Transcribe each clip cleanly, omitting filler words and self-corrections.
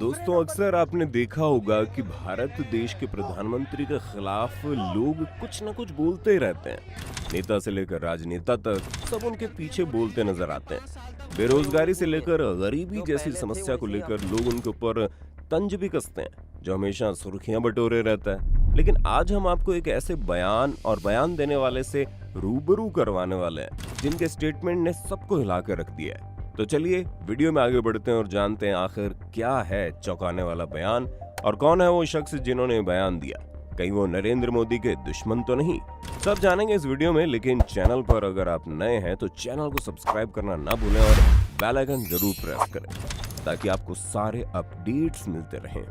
दोस्तों, अक्सर आपने देखा होगा कि भारत देश के प्रधानमंत्री के खिलाफ लोग कुछ न कुछ बोलते ही रहते हैं। नेता से लेकर राजनेता तक सब उनके पीछे बोलते नजर आते हैं। बेरोजगारी से लेकर गरीबी जैसी समस्या को लेकर लोग उनके ऊपर तंज भी कसते हैं, जो हमेशा सुर्खियां बटोरे रहता है। लेकिन आज हम आपको एक ऐसे बयान देने वाले से रूबरू करवाने वाले हैं जिनके स्टेटमेंट ने सबको हिला कर रख दिया है। तो चलिए वीडियो में आगे बढ़ते हैं और जानते हैं आखिर क्या है चौंकाने वाला बयान और कौन है वो शख्स जिन्होंने बयान दिया। कहीं वो नरेंद्र मोदी के दुश्मन तो नहीं? सब जानेंगे इस वीडियो में, लेकिन चैनल पर अगर आप नए हैं तो चैनल को सब्सक्राइब करना ना भूलें और बेल आइकन जरूर प्रेस करें ताकि आपको सारे अपडेट्स मिलते रहें।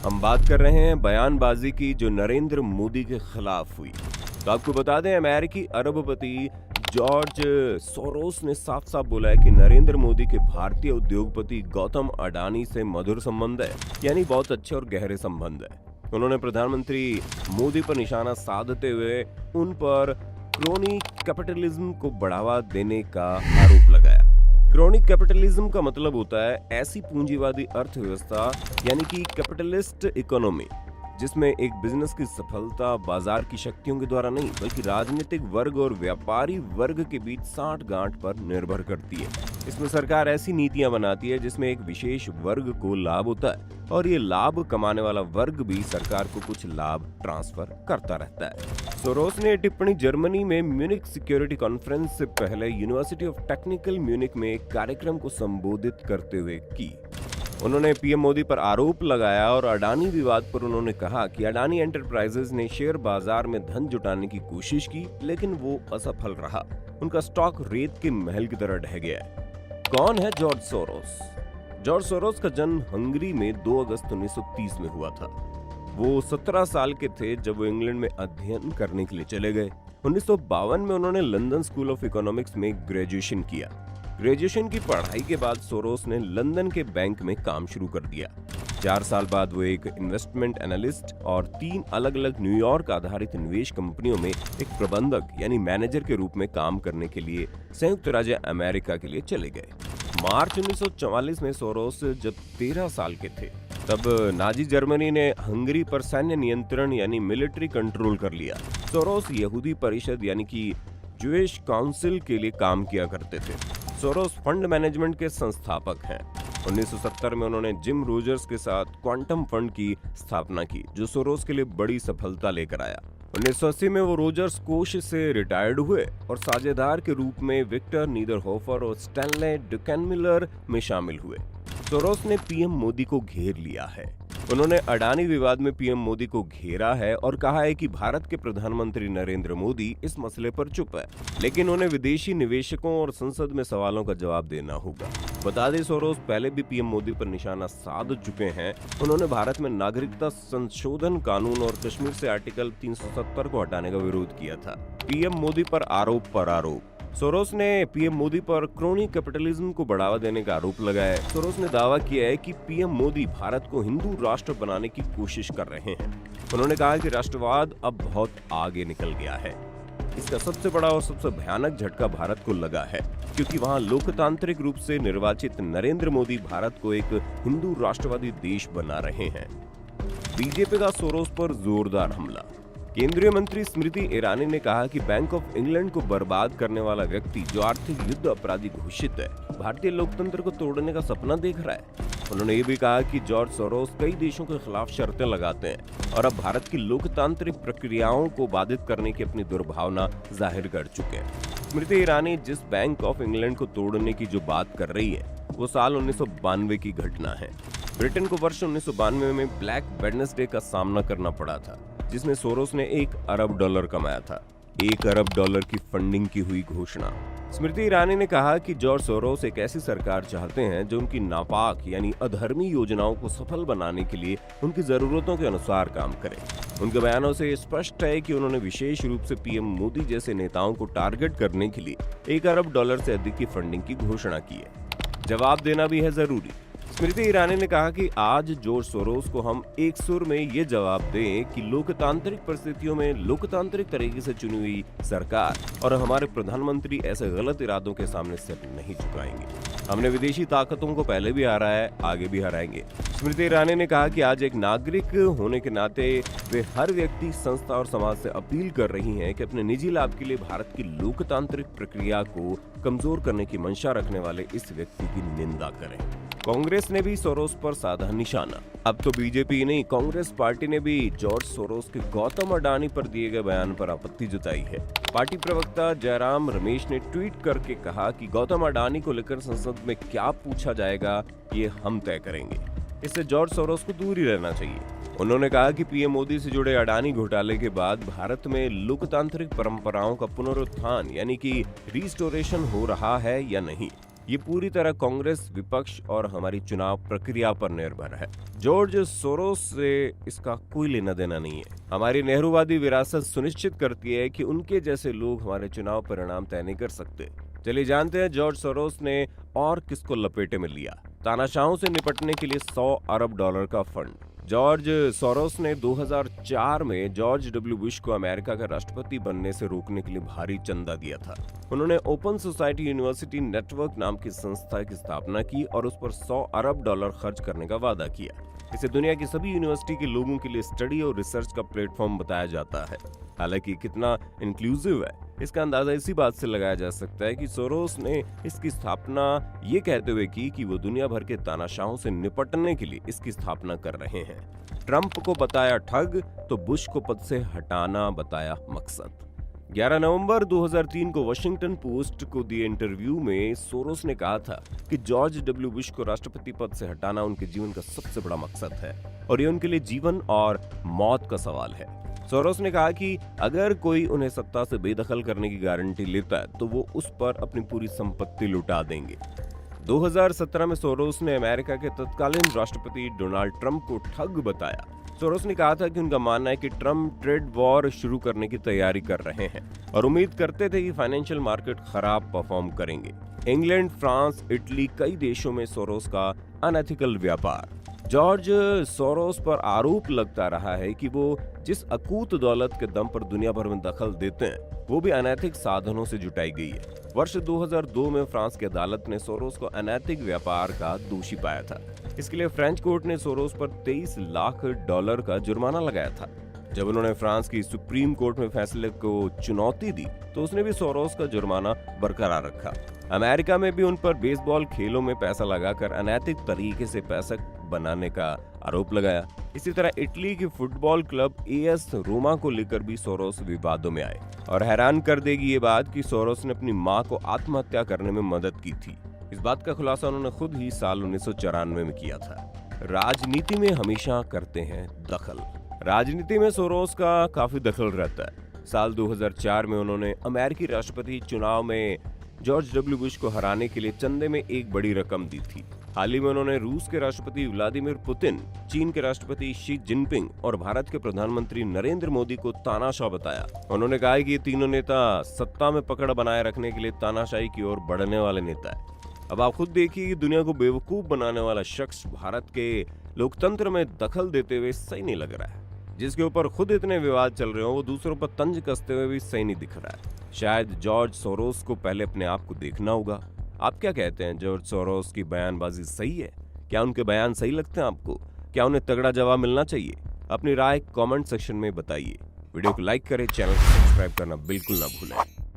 हम बात कर रहे हैं बयानबाजी की जो नरेंद्र मोदी के खिलाफ हुई। तो आपको बता दें, अमेरिकी अरबपति जॉर्ज सोरोस ने साफ साफ बोला है कि नरेंद्र मोदी के भारतीय उद्योगपति गौतम अडानी से मधुर संबंध है, यानी बहुत अच्छे और गहरे संबंध है। उन्होंने प्रधानमंत्री मोदी पर निशाना साधते हुए उन पर क्रोनी कैपिटलिज्म को बढ़ावा देने का आरोप लगाया। क्रोनिक कैपिटलिज्म का मतलब होता है ऐसी पूंजीवादी अर्थव्यवस्था, यानी कि कैपिटलिस्ट इकोनॉमी, जिसमें एक बिजनेस की सफलता बाजार की शक्तियों के द्वारा नहीं बल्कि राजनीतिक वर्ग और व्यापारी वर्ग के बीच साठ-गांठ पर निर्भर करती है। इसमें सरकार ऐसी नीतियां बनाती है जिसमें एक विशेष वर्ग को लाभ होता है और ये लाभ कमाने वाला वर्ग भी सरकार को कुछ लाभ ट्रांसफर करता रहता है। सोरोस ने टिप्पणी जर्मनी में म्यूनिक सिक्योरिटी कॉन्फ्रेंस से पहले यूनिवर्सिटी ऑफ टेक्निकल म्यूनिक में एक कार्यक्रम को संबोधित करते हुए की। उन्होंने पीएम मोदी पर आरोप लगाया और अडानी विवाद पर उन्होंने कहा कि अडानी एंटरप्राइजेज ने शेयर बाजार में धन जुटाने की कोशिश की, लेकिन वो असफल रहा। उनका स्टॉक रेत के महल की तरह ढह गया है। कौन है जॉर्ज सोरोस? जॉर्ज सोरोस का जन्म हंगरी में 2 अगस्त 1930 में हुआ था। वो 17 साल के थे जब वो इंग्लैंड में अध्ययन करने के लिए चले गए। 1952 में उन्होंने लंदन स्कूल ऑफ इकोनॉमिक्स में ग्रेजुएशन किया। ग्रेजुएशन की पढ़ाई के बाद सोरोस ने लंदन के बैंक में काम शुरू कर दिया। 4 साल बाद वो एक इन्वेस्टमेंट एनालिस्ट और 3 अलग अलग न्यूयॉर्क आधारित निवेश कंपनियों में एक प्रबंधक यानी मैनेजर के रूप में काम करने के लिए संयुक्त राज्य अमेरिका के लिए चले गए। मार्च 1944 में सोरोस जब 13 साल के थे तब नाजी जर्मनी ने हंगरी पर सैन्य नियंत्रण यानी मिलिट्री कंट्रोल कर लिया। सोरोस यहूदी परिषद यानी कि ज्यूइश काउंसिल के लिए काम किया करते थे। सोरोस फंड मैनेजमेंट के संस्थापक हैं। 1970 में उन्होंने जिम रोजर्स के साथ क्वांटम फंड की स्थापना की, जो सोरोस के लिए बड़ी सफलता लेकर आया। 1980 में वो रोजर्स कोष से रिटायर्ड हुए और साझेदार के रूप में विक्टर नीदरहोफर और स्टैनले ड्यूकैनमिलर में शामिल हुए। सोरोस ने पीएम मोदी को घेर लिया है। उन्होंने अडानी विवाद में पीएम मोदी को घेरा है और कहा है कि भारत के प्रधानमंत्री नरेंद्र मोदी इस मसले पर चुप है, लेकिन उन्हें विदेशी निवेशकों और संसद में सवालों का जवाब देना होगा। बता दें, सोरोस पहले भी पीएम मोदी पर निशाना साध चुके हैं। उन्होंने भारत में नागरिकता संशोधन कानून और कश्मीर से आर्टिकल 370 को हटाने का विरोध किया था। पीएम मोदी पर आरोप। सोरोस ने पीएम मोदी पर क्रोनी कैपिटलिज्म को बढ़ावा देने का आरोप लगाया है। सोरोस ने दावा किया है कि पीएम मोदी भारत को हिंदू राष्ट्र बनाने की कोशिश कर रहे हैं। उन्होंने कहा कि राष्ट्रवाद अब बहुत आगे निकल गया है। इसका सबसे बड़ा और सबसे भयानक झटका भारत को लगा है, क्योंकि वहां लोकतांत्रिक रूप से निर्वाचित नरेंद्र मोदी भारत को एक हिंदू राष्ट्रवादी देश बना रहे हैं। बीजेपी का सोरोस पर जोरदार हमला। केंद्रीय मंत्री स्मृति ईरानी ने कहा कि बैंक ऑफ इंग्लैंड को बर्बाद करने वाला व्यक्ति जो आर्थिक युद्ध अपराधी घोषित है, भारतीय लोकतंत्र को तोड़ने का सपना देख रहा है। उन्होंने ये भी कहा कि जॉर्ज सोरोस कई देशों के खिलाफ शर्तें लगाते हैं और अब भारत की लोकतांत्रिक प्रक्रियाओं को बाधित करने की अपनी दुर्भावना जाहिर कर चुके हैं। स्मृति ईरानी जिस बैंक ऑफ इंग्लैंड को तोड़ने की जो बात कर रही है वो साल 1992 की घटना है। ब्रिटेन को वर्ष 1992 में ब्लैक वेडनेसडे का सामना करना पड़ा था, जिसमें सोरोस ने $1 अरब कमाया था। $1 अरब की फंडिंग की हुई घोषणा। स्मृति ईरानी ने कहा कि जॉर्ज सोरोस एक ऐसी सरकार चाहते हैं जो उनकी नापाक यानी अधर्मी योजनाओं को सफल बनाने के लिए उनकी जरूरतों के अनुसार काम करे। उनके बयानों से स्पष्ट है कि उन्होंने विशेष रूप से पीएम मोदी जैसे नेताओं को टारगेट करने के लिए $1 अरब से अधिक की फंडिंग की घोषणा की है। जवाब देना भी है जरूरी। स्मृति ईरानी ने कहा कि आज जॉर्ज सोरोस को हम एक सुर में ये जवाब दें कि लोकतांत्रिक परिस्थितियों में लोकतांत्रिक तरीके से चुनी हुई सरकार और हमारे प्रधानमंत्री ऐसे गलत इरादों के सामने सिर नहीं झुकाएंगे। हमने विदेशी ताकतों को पहले भी हराया है, आगे भी हराएंगे। स्मृति ईरानी ने कहा कि आज एक नागरिक होने के नाते वे हर व्यक्ति, संस्था और समाज से अपील कर रही हैं कि अपने निजी लाभ के लिए भारत की लोकतांत्रिक प्रक्रिया को कमजोर करने की मंशा रखने वाले इस व्यक्ति की निंदा करें। कांग्रेस ने भी सोरोस पर साधा निशाना। अब तो बीजेपी नहीं, कांग्रेस पार्टी ने भी जॉर्ज सोरोस के गौतम अडानी पर दिए गए बयान पर आपत्ति जताई है। पार्टी प्रवक्ता जयराम रमेश ने ट्वीट करके कहा कि गौतम अडानी को लेकर संसद में क्या पूछा जाएगा ये हम तय करेंगे। इससे जॉर्ज सोरोस को दूर ही रहना चाहिए। उन्होंने कहा कि पीएम मोदी से जुड़े अडानी घोटाले के बाद भारत में लोकतांत्रिक परंपराओं का पुनरुत्थान यानी कि रिस्टोरेशन हो रहा है या नहीं, ये पूरी तरह कांग्रेस, विपक्ष और हमारी चुनाव प्रक्रिया पर निर्भर है। जॉर्ज सोरोस से इसका कोई लेना देना नहीं है। हमारी नेहरूवादी विरासत सुनिश्चित करती है कि उनके जैसे लोग हमारे चुनाव परिणाम तय नहीं कर सकते। चलिए जानते हैं जॉर्ज सोरोस ने और किसको लपेटे में लिया। तानाशाहों से निपटने के लिए $100 अरब का फंड। जॉर्ज सोरोस ने 2004 में जॉर्ज डब्ल्यू बुश को अमेरिका का राष्ट्रपति बनने से रोकने के लिए भारी चंदा दिया था। उन्होंने ओपन सोसाइटी यूनिवर्सिटी नेटवर्क नाम की संस्था की स्थापना की और उस पर $100 अरब खर्च करने का वादा किया। इसे दुनिया की सभी यूनिवर्सिटी के लोगों के लिए स्टडी और रिसर्च का प्लेटफॉर्म बताया जाता है। हालांकि कितना इंक्लूसिव है इसका अंदाजा इसी बात से लगाया जा सकता है कि सोरोस ने इसकी स्थापना ये कहते हुए की कि वो दुनिया भर के तानाशाहों से निपटने के लिए इसकी स्थापना कर रहे हैं। ट्रंप को बताया ठग तो बुश को पद से हटाना बताया मकसद। 11 नवंबर 2003 को वॉशिंगटन पोस्ट को दिए इंटरव्यू में सोरोस ने कहा था कि जॉर्ज डब्ल्यू बुश को राष्ट्रपति पद से हटाना उनके जीवन का सबसे बड़ा मकसद है और ये उनके लिए जीवन और मौत का सवाल है। सोरोस ने कहा कि अगर कोई उन्हें सत्ता से बेदखल करने की गारंटी लेता है तो वो उस पर अपनी पूरी संपत्ति लुटा देंगे। 2017 में सोरोस ने अमेरिका के तत्कालीन राष्ट्रपति डोनाल्ड ट्रंप को ठग बताया। सोरोस ने कहा था कि उनका मानना है कि ट्रंप ट्रेड वॉर शुरू करने की तैयारी कर रहे हैं और उम्मीद करते थे कि फाइनेंशियल मार्केट खराब परफॉर्म करेंगे। इंग्लैंड, फ्रांस, इटली, कई देशों में सोरोस का अनएथिकल व्यापार। जॉर्ज सोरोस पर आरोप लगता रहा है कि वो जिस अकूत दौलत के दम पर दुनिया भर में दखल देते हैं वो भी अनैतिक साधनों से जुटाई गई है। वर्ष 2002 में फ्रांस की अदालत ने सोरोस को अनैतिक व्यापार का दोषी पाया था। इसके लिए फ्रेंच कोर्ट ने सोरोस पर $23 लाख का जुर्माना लगाया था। जब उन्होंने फ्रांस की सुप्रीम कोर्ट में फैसले को चुनौती दी तो उसने भी सोरोस का जुर्माना बरकरार रखा। अमेरिका में भी उन पर बेसबॉल खेलों में पैसा लगाकर अनैतिक तरीके से पैसा बनाने का आरोप लगाया। इसी तरह इटली के फुटबॉल क्लब AS रोमा को लेकर भी सोरोस विवादों में आए और हैरान कर देगी ये बात कि सोरोस ने अपनी मां को आत्महत्या करने में मदद की थी। इस बात का खुलासा उन्होंने खुद ही साल 1994 में किया था। राजनीति में हमेशा करते हैं दखल। राजनीति में सोरोस का काफी दखल रहता है। साल 2004 में उन्होंने अमेरिकी राष्ट्रपति चुनाव में जॉर्ज डब्ल्यू बुश को हराने के लिए चंदे में एक बड़ी रकम दी थी। हाल ही में उन्होंने रूस के राष्ट्रपति व्लादिमीर पुतिन, चीन के राष्ट्रपति शी जिनपिंग और भारत के प्रधानमंत्री नरेंद्र मोदी को तानाशाह बताया। उन्होंने कहा कि ये तीनों नेता सत्ता में पकड़ बनाए रखने के लिए तानाशाही की ओर बढ़ने वाले नेता है। अब आप खुद देखिए कि दुनिया को बेवकूफ बनाने वाला शख्स भारत के लोकतंत्र में दखल देते हुए सही नहीं लग रहा है। जिसके ऊपर खुद इतने विवाद चल रहे हो वो दूसरों पर तंज कसते हुए भी सही नहीं दिख रहा है। शायद जॉर्ज सोरोस को पहले अपने आप को देखना होगा। आप क्या कहते हैं, जॉर्ज सोरोस की बयानबाजी सही है? क्या उनके बयान सही लगते हैं आपको? क्या उन्हें तगड़ा जवाब मिलना चाहिए? अपनी राय कमेंट सेक्शन में बताइए। वीडियो को लाइक करें, चैनल को सब्सक्राइब करना बिल्कुल ना भूलें।